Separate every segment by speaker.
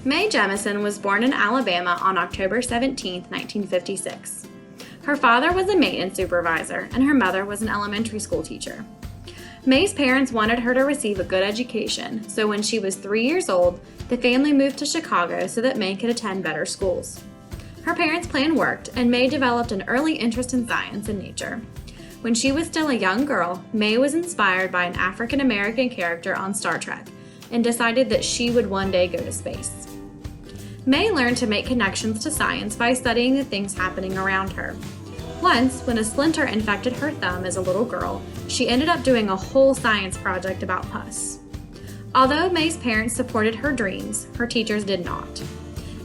Speaker 1: Mae Jemison was born in Alabama on October 17, 1956. Her father was a maintenance supervisor and her mother was an elementary school teacher. Mae's parents wanted her to receive a good education, so when she was 3 years old, the family moved to Chicago so that Mae could attend better schools. Her parents' plan worked, and Mae developed an early interest in science and nature. When she was still a young girl, Mae was inspired by an African American character on Star Trek and decided that she would one day go to space. Mae learned to make connections to science by studying the things happening around her. Once, when a splinter infected her thumb as a little girl, she ended up doing a whole science project about pus. Although Mae's parents supported her dreams, her teachers did not.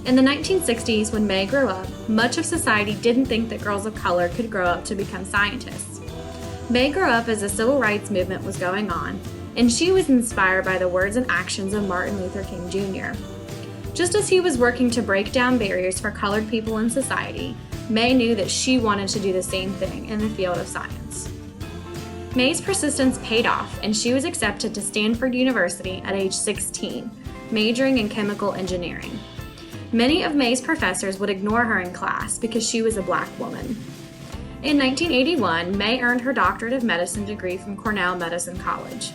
Speaker 1: In the 1960s, when Mae grew up, much of society didn't think that girls of color could grow up to become scientists. Mae grew up as the civil rights movement was going on, and she was inspired by the words and actions of Martin Luther King Jr. Just as he was working to break down barriers for colored people in society, Mae knew that she wanted to do the same thing in the field of science. Mae's persistence paid off, and she was accepted to Stanford University at age 16, majoring in chemical engineering. Many of Mae's professors would ignore her in class because she was a black woman. In 1981, Mae earned her doctorate of medicine degree from Cornell Medicine College.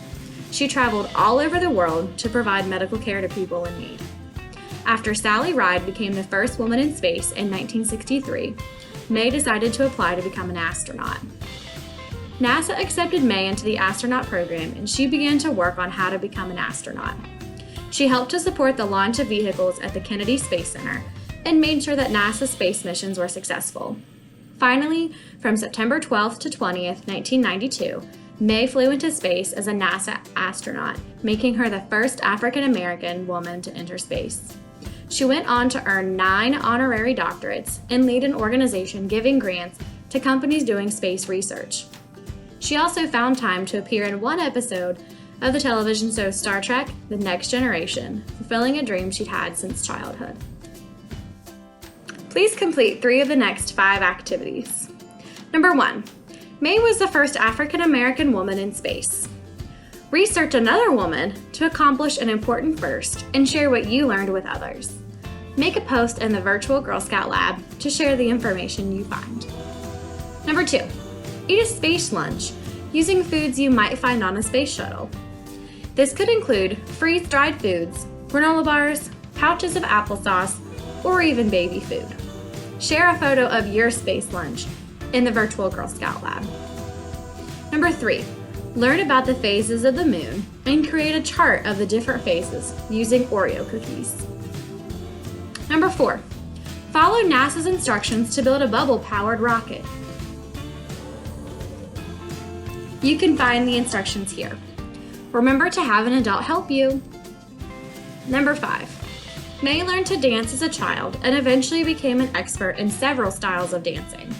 Speaker 1: She traveled all over the world to provide medical care to people in need. After Sally Ride became the first woman in space in 1963, Mae decided to apply to become an astronaut. NASA accepted Mae into the astronaut program, and she began to work on how to become an astronaut. She helped to support the launch of vehicles at the Kennedy Space Center and made sure that NASA space missions were successful. Finally, from September 12th to 20th, 1992, Mae flew into space as a NASA astronaut, making her the first African American woman to enter space. She went on to earn 9 honorary doctorates and lead an organization giving grants to companies doing space research. She also found time to appear in one episode of the television show Star Trek: The Next Generation, fulfilling a dream she'd had since childhood. Please complete 3 of the next 5 activities. Number 1. Mae was the first African American woman in space. Research another woman to accomplish an important first and share what you learned with others. Make a post in the virtual Girl Scout Lab to share the information you find. Number 2. Eat a space lunch using foods you might find on a space shuttle. This could include freeze-dried foods, granola bars, pouches of applesauce, or even baby food. Share a photo of your space lunch in the virtual Girl Scout Lab. Number 3, learn about the phases of the moon and create a chart of the different phases using Oreo cookies. Number 4, follow NASA's instructions to build a bubble-powered rocket. You can find the instructions here. Remember to have an adult help you. Number 5, Mae learned to dance as a child and eventually became an expert in several styles of dancing.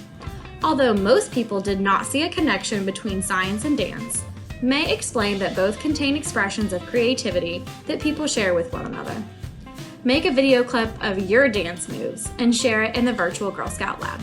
Speaker 1: Although most people did not see a connection between science and dance, Mae explained that both contain expressions of creativity that people share with one another. Make a video clip of your dance moves and share it in the virtual Girl Scout Lab.